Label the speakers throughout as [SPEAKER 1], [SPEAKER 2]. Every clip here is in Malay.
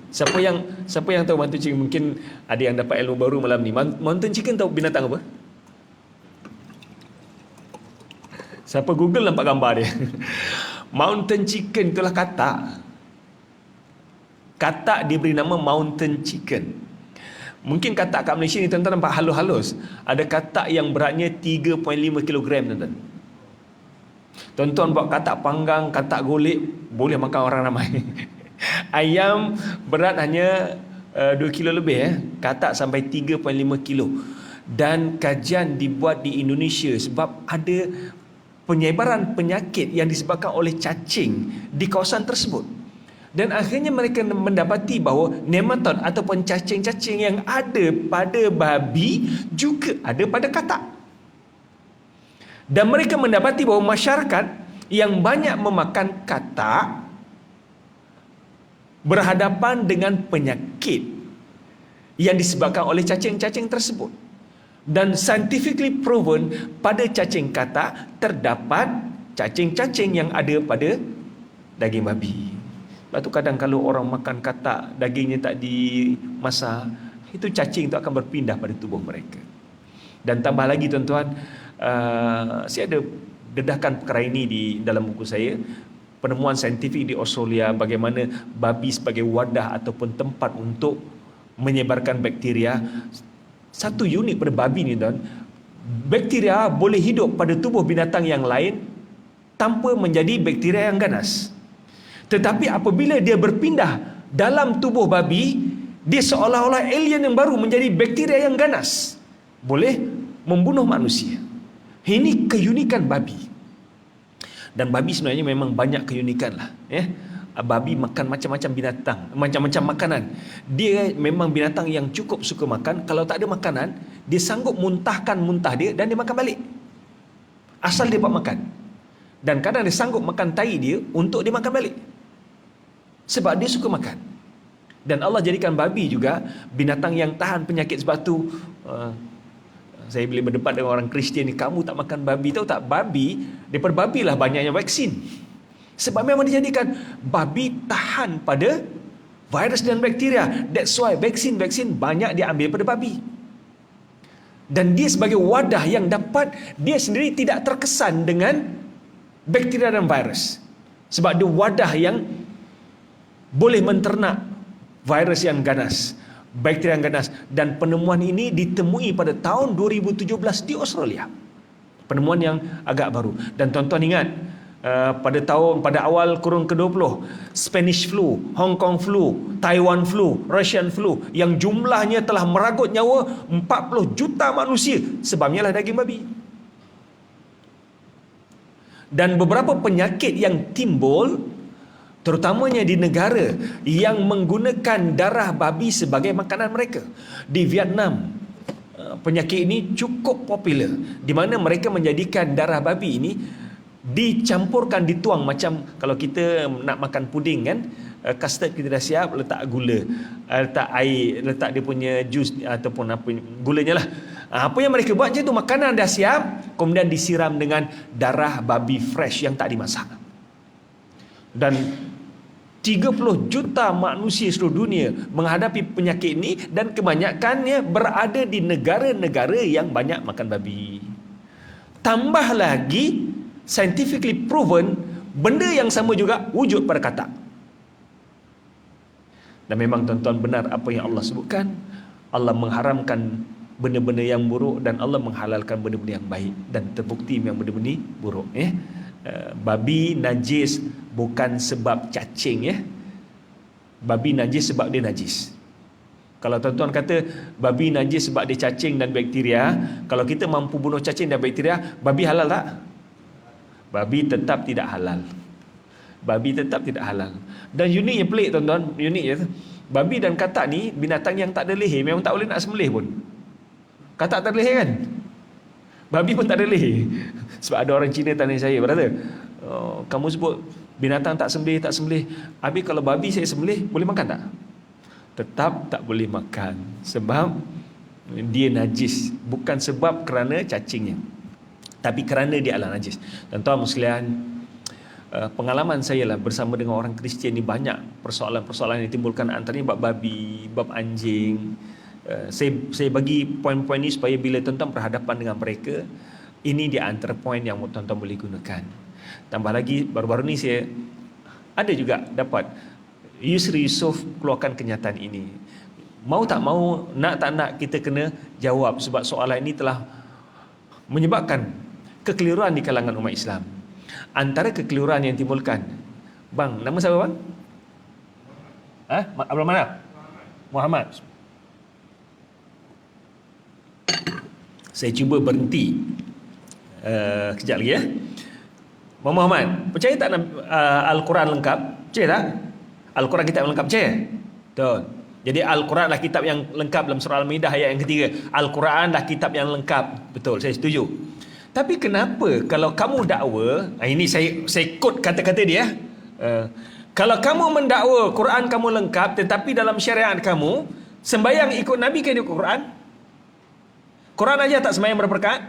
[SPEAKER 1] Siapa yang tahu mountain chicken? Mungkin ada yang dapat ilmu baru malam ni. Mountain chicken tahu binatang apa? Siapa Google nampak gambar dia. Mountain chicken itulah katak. Katak diberi nama mountain chicken. Mungkin katak kat Malaysia ni tuan-tuan nampak halus-halus. Ada katak yang beratnya 3.5 kilogram tuan-tuan. Tuan-tuan buat katak panggang, katak golek, boleh makan orang ramai. Ayam berat hanya 2 kilo lebih. Katak sampai 3.5 kilo. Dan kajian dibuat di Indonesia sebab ada penyebaran penyakit yang disebabkan oleh cacing di kawasan tersebut. Dan akhirnya mereka mendapati bahawa nematod ataupun cacing-cacing yang ada pada babi juga ada pada katak. Dan mereka mendapati bahawa masyarakat yang banyak memakan katak berhadapan dengan penyakit yang disebabkan oleh cacing-cacing tersebut. Dan scientifically proven pada cacing katak terdapat cacing-cacing yang ada pada daging babi. Lepas tu kadang kalau orang makan katak, dagingnya tak dimasak, itu cacing itu akan berpindah pada tubuh mereka. Dan tambah lagi tuan-tuan, saya ada dedahkan perkara ini di dalam buku saya, penemuan saintifik di Australia bagaimana babi sebagai wadah ataupun tempat untuk menyebarkan bakteria. Satu unik pada babi ni tuan, bakteria boleh hidup pada tubuh binatang yang lain tanpa menjadi bakteria yang ganas. Tetapi apabila dia berpindah dalam tubuh babi, dia seolah-olah alien yang baru menjadi bakteria yang ganas, boleh membunuh manusia. Ini keunikan babi. Dan babi sebenarnya memang banyak keunikan lah. Babi makan macam-macam binatang, macam-macam makanan. Dia memang binatang yang cukup suka makan. Kalau tak ada makanan, dia sanggup muntahkan muntah dia dan dia makan balik. Asal dia buat makan. Dan kadang dia sanggup makan tai dia untuk dia makan balik. Sebab dia suka makan. Dan Allah jadikan babi juga binatang yang tahan penyakit. Sebab tu saya boleh berdebat dengan orang Kristian ni, kamu tak makan babi. Tahu tak, babi, daripada babi lah banyaknya vaksin. Sebab memang dijadikan babi tahan pada virus dan bakteria. That's why vaksin-vaksin banyak diambil pada babi. Dan dia sebagai wadah yang dapat, dia sendiri tidak terkesan dengan bakteria dan virus. Sebab dia wadah yang boleh menternak virus yang ganas, bakteria yang ganas. Dan penemuan ini ditemui pada tahun 2017 di Australia. Penemuan yang agak baru. Dan tuan-tuan ingat, pada awal kurun ke-20, Spanish flu, Hong Kong flu, Taiwan flu, Russian flu yang jumlahnya telah meragut nyawa 40 juta manusia, sebabnya lah daging babi. Dan beberapa penyakit yang timbul terutamanya di negara yang menggunakan darah babi sebagai makanan mereka. Di Vietnam, penyakit ini cukup popular, di mana mereka menjadikan darah babi ini dicampurkan, dituang macam kalau kita nak makan puding kan, custard kita dah siap, letak gula, letak air, letak dia punya jus ataupun apa gulanya lah. Apa yang mereka buat je tu, makanan dah siap, kemudian disiram dengan darah babi fresh yang tak dimasak. Dan 30 juta manusia seluruh dunia menghadapi penyakit ini, dan kebanyakannya berada di negara-negara yang banyak makan babi. Tambah lagi, scientifically proven, benda yang sama juga wujud pada katak. Dan memang tuan-tuan benar apa yang Allah sebutkan, Allah mengharamkan benda-benda yang buruk dan Allah menghalalkan benda-benda yang baik, dan terbukti memang benda-benda buruk. Babi najis bukan sebab cacing. Babi najis sebab dia najis. Kalau tuan-tuan kata babi najis sebab dia cacing dan bakteria, kalau kita mampu bunuh cacing dan bakteria, babi halal tak? Babi tetap tidak halal. Babi tetap tidak halal. Dan uniknya pelik tuan-tuan, uniknya babi dan katak ni binatang yang tak ada leher, memang tak boleh nak sembelih pun. Katak tak ada leher kan? Babi pun tak ada leher. Sebab ada orang Cina tanya saya, brother, kamu sebut binatang tak sembelih. Habis kalau babi saya sembelih, boleh makan tak? Tetap tak boleh makan. Sebab dia najis. Bukan sebab kerana cacingnya, tapi kerana dia adalah najis. Tuan-tuan sekalian, pengalaman saya lah bersama dengan orang Kristian ni, banyak persoalan-persoalan yang ditimbulkan, antaranya bab babi, bab anjing. Saya bagi poin-poin ni supaya bila tuan-tuan berhadapan dengan mereka, ini di antara poin yang tuan-tuan boleh gunakan. Tambah lagi, baru-baru ni saya ada juga dapat Yusri Yusof keluarkan kenyataan ini. Mau tak mau, nak tak nak, kita kena jawab, sebab soalan ini telah menyebabkan kekeliruan di kalangan umat Islam. Antara kekeliruan yang timbulkan, bang, nama siapa bang? Abdul Manaf? Muhammad. Saya cuba berhenti kejap lagi ya. Bang Muhammad, percaya tak Al-Quran lengkap? Percaya tak? Al-Quran kitab lengkap, percaya? Betul. Jadi Al-Quran lah kitab yang lengkap dalam surah Al-Maidah ayat yang ketiga. Al-Quran lah kitab yang lengkap. Betul, saya setuju. Tapi kenapa kalau kamu dakwa, ini saya quote kata-kata dia. Kalau kamu mendakwa Quran kamu lengkap, tetapi dalam syariat kamu sembahyang ikut Nabi ke ikut Quran? Quran aja tak sembahyang berapa rakaat?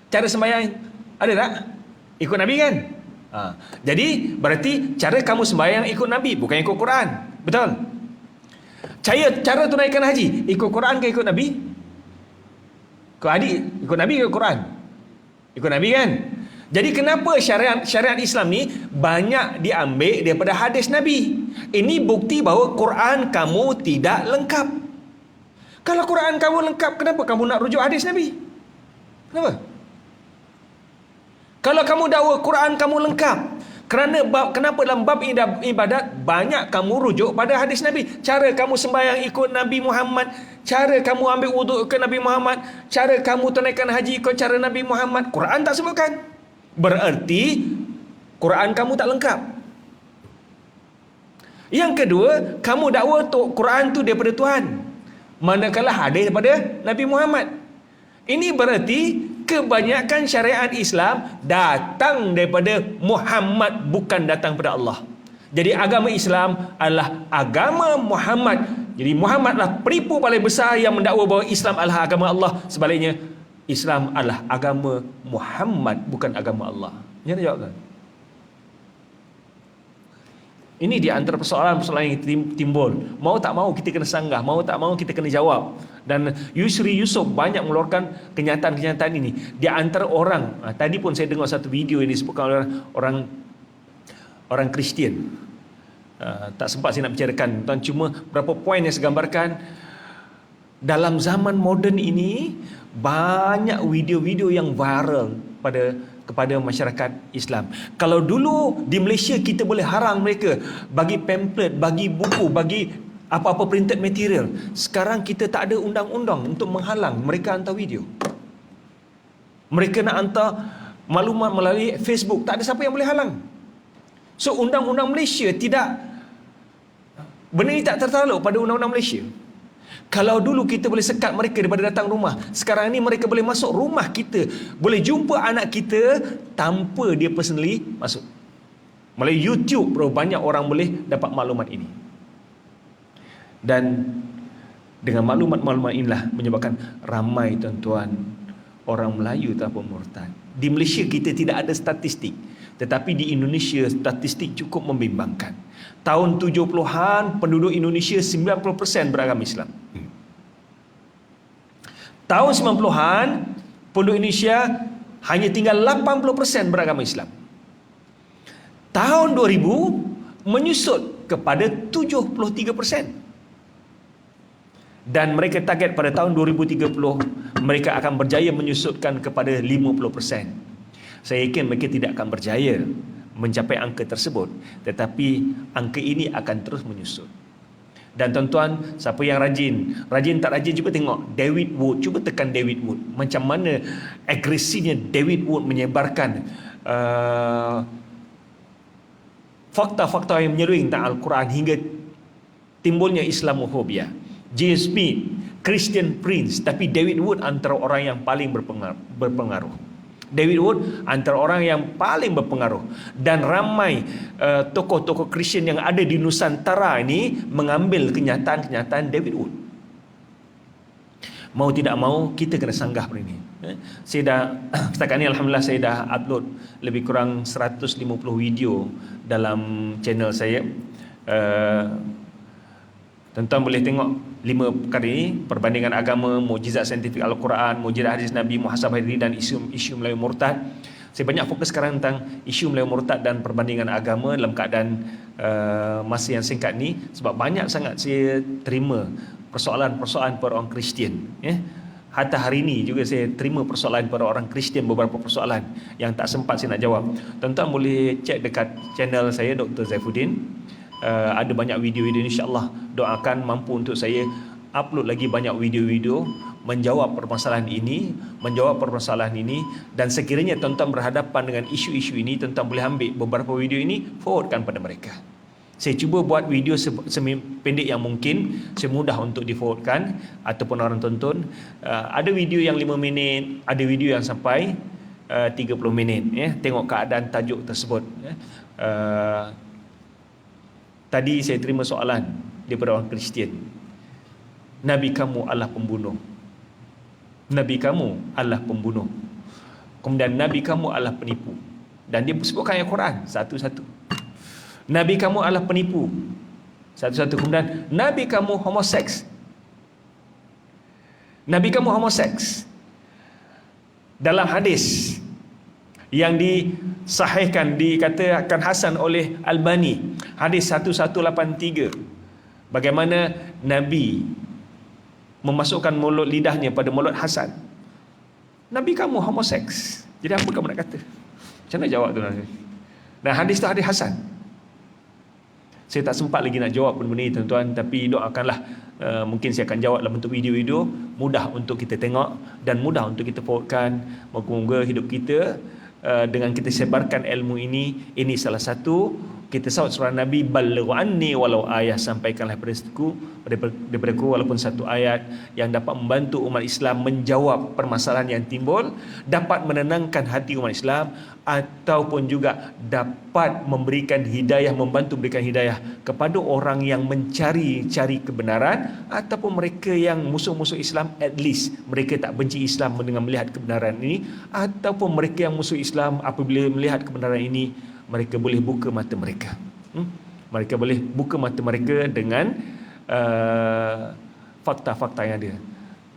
[SPEAKER 1] Cara sembahyang ada tak? Ikut Nabi kan? Jadi berarti cara kamu sembahyang ikut Nabi, bukan ikut Quran. Betul? Cara tunaikan haji ikut Quran ke ikut Nabi? Ikut Nabi ke ikut Quran? Ikut Nabi kan? Jadi kenapa syariat Islam ni banyak diambil daripada hadis Nabi? Ini bukti bahawa Quran kamu tidak lengkap. Kalau Quran kamu lengkap, kenapa kamu nak rujuk hadis Nabi? Kenapa? Kalau kamu dakwa Quran kamu lengkap, kenapa dalam bab ibadat banyak kamu rujuk pada hadis Nabi? Cara kamu sembahyang ikut Nabi Muhammad, cara kamu ambil wuduk ke Nabi Muhammad, cara kamu tunaikan haji ikut cara Nabi Muhammad, Quran tak sebutkan. Berarti Quran kamu tak lengkap. Yang kedua, kamu dakwa Quran tu daripada Tuhan, manakala hadis daripada Nabi Muhammad. Ini berarti kebanyakan syariat Islam datang daripada Muhammad, bukan datang daripada Allah. Jadi agama Islam adalah agama Muhammad. Jadi Muhammadlah penipu paling besar yang mendakwa bahawa Islam adalah agama Allah. Sebaliknya, Islam adalah agama Muhammad, bukan agama Allah. Jangan jawab kan? Ini di antara persoalan-persoalan yang timbul. Mau tak mau kita kena sanggah, mau tak mau kita kena jawab. Dan Yusri Yusof banyak mengeluarkan kenyataan-kenyataan ini. Di antara orang, tadi pun saya dengar satu video yang disebutkan oleh orang Kristian. Tak sempat saya nak bicarakan, tuan, cuma berapa poin yang saya gambarkan. Dalam zaman moden ini, banyak video-video yang viral kepada masyarakat Islam. Kalau dulu di Malaysia kita boleh harang mereka bagi pamphlet, bagi buku, bagi apa-apa printed material. Sekarang kita tak ada undang-undang untuk menghalang mereka hantar video. Mereka nak hantar maklumat melalui Facebook, tak ada siapa yang boleh halang. So undang-undang Malaysia tidak, benda ni tak tertakluk pada undang-undang Malaysia. Kalau dulu kita boleh sekat mereka daripada datang rumah, sekarang ni mereka boleh masuk rumah kita, boleh jumpa anak kita tanpa dia personally masuk. Melalui YouTube bro, banyak orang boleh dapat maklumat ini. Dan dengan maklumat-maklumat inilah menyebabkan ramai tuan-tuan orang Melayu ataupun murtad. Di Malaysia kita tidak ada statistik, tetapi di Indonesia statistik cukup membimbangkan. Tahun 70-an penduduk Indonesia 90% beragama Islam. Tahun 90-an penduduk Indonesia hanya tinggal 80% beragama Islam. Tahun 2000 menyusut kepada 73%. Dan mereka target pada tahun 2030 mereka akan berjaya menyusutkan kepada 50%. Saya yakin mereka tidak akan berjaya mencapai angka tersebut, tetapi angka ini akan terus menyusut. Dan tuan-tuan, siapa yang rajin tak rajin, cuba tengok David Wood, cuba tekan David Wood, macam mana agresinya David Wood menyebarkan fakta-fakta yang menyeruing tentang Al-Quran hingga timbulnya Islamofobia. J.S. Smith, Christian Prince, tapi David Wood antara orang yang paling berpengaruh. David Wood antara orang yang paling berpengaruh, dan ramai tokoh-tokoh Kristian yang ada di Nusantara ini mengambil kenyataan-kenyataan David Wood. Mau tidak mau kita kena sanggah benda ini. Saya dah setakat ni alhamdulillah saya dah upload lebih kurang 150 video dalam channel saya. Tuan-tuan boleh tengok 5 perkara ini: perbandingan agama, mukjizat saintifik Al-Quran, mukjizat hadis Nabi, muhasabah diri, dan isu Melayu murtad. Saya banyak fokus sekarang tentang isu Melayu murtad dan perbandingan agama dalam keadaan masa yang singkat ni, sebab banyak sangat saya terima persoalan-persoalan para orang Kristian, ya. Hatta hari ini juga saya terima persoalan para orang Kristian, beberapa persoalan yang tak sempat saya nak jawab. Tuan-tuan boleh cek dekat channel saya Dr. Zaifuddin. Ada banyak video-video, insya-Allah doakan mampu untuk saya upload lagi banyak video-video menjawab permasalahan ini, dan sekiranya tuan-tuan berhadapan dengan isu-isu ini, tuan-tuan boleh ambil beberapa video ini, forwardkan pada mereka. Saya cuba buat video sependek yang mungkin, semudah untuk di-forwardkan ataupun orang tonton. Ada video yang 5 minit, ada video yang sampai 30 minit, ya. Tengok keadaan tajuk tersebut, ya. Tadi saya terima soalan daripada orang Kristian. Nabi kamu adalah pembunuh. Nabi kamu adalah pembunuh. Kemudian Nabi kamu adalah penipu. Dan dia sebutkan ayat Quran satu-satu. Nabi kamu adalah penipu. Satu-satu. Kemudian Nabi kamu homoseks. Nabi kamu homoseks. Dalam hadis yang disahihkan, dikatakan hasan oleh Albani, hadis 1183, bagaimana Nabi memasukkan mulut lidahnya pada mulut Hasan. Nabi kamu homoseks. Jadi apa kamu nak kata? Macam mana jawab tu? Dan hadis tu hadis Hasan. Saya tak sempat lagi nak jawab benda ni, tuan-tuan, tapi doakanlah, mungkin saya akan jawab dalam bentuk video-video, mudah untuk kita tengok dan mudah untuk kita forwardkan. Moga-moga hidup kita, dengan kita sebarkan ilmu ini salah satu kita sahut surah Nabi, ballighu anni walau ayah, sampaikanlah daripada aku walaupun satu ayat, yang dapat membantu umat Islam menjawab permasalahan yang timbul, dapat menenangkan hati umat Islam, ataupun juga dapat memberikan hidayah, membantu berikan hidayah kepada orang yang mencari-cari kebenaran, ataupun mereka yang musuh-musuh Islam, at least mereka tak benci Islam dengan melihat kebenaran ini, ataupun mereka yang musuh Islam apabila melihat kebenaran ini, mereka boleh buka mata mereka. Mereka boleh buka mata mereka dengan fakta-fakta yang ada.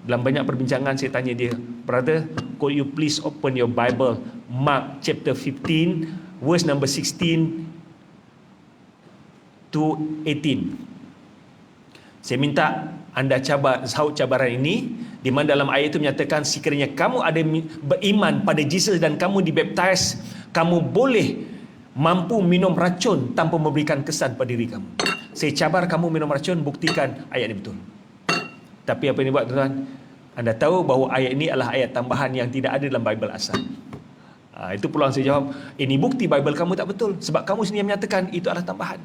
[SPEAKER 1] Dalam banyak perbincangan saya tanya dia, brother, could you please open your Bible, Mark chapter 15, verse number 16 to 18. Saya minta anda sahut cabaran ini, di mana dalam ayat itu menyatakan, sekiranya kamu ada beriman pada Jesus dan kamu dibaptize, kamu boleh mampu minum racun tanpa memberikan kesan pada diri kamu. Saya cabar kamu minum racun, buktikan ayat ini betul. Tapi apa yang buat, tuan-tuan? Anda tahu bahawa ayat ini adalah ayat tambahan yang tidak ada dalam Bible asal. Itu peluang saya jawab, ini bukti Bible kamu tak betul, sebab kamu sendiri yang menyatakan itu adalah tambahan.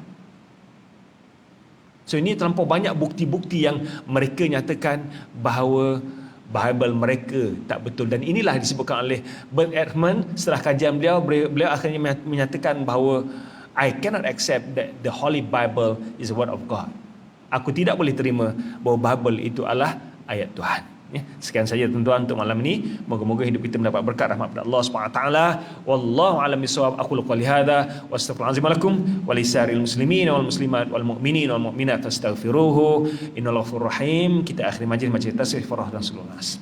[SPEAKER 1] So ini terlampau banyak bukti-bukti yang mereka nyatakan bahawa Bible mereka tak betul. Dan inilah disebutkan oleh Bert Ehrman setelah kajian beliau akhirnya menyatakan bahawa I cannot accept that the Holy Bible is the word of God. Aku tidak boleh terima bahawa Bible itu adalah ayat Tuhan. Ya, sekian saja tuan-tuan untuk malam ini. Moga-moga hidup kita mendapat berkat rahmat pada Allah Subhanahu wa taala. Wallahu a'lam bissawab. Aqulu qouli hadza wa astaghfirullahalazim lakum wa lisa'iril muslimin wal muslimat wal mu'minin wal mu'minat fastaghfiruhu innahu ghafurur rahim. Kita akhiri majlis tasbih farah dan salunas.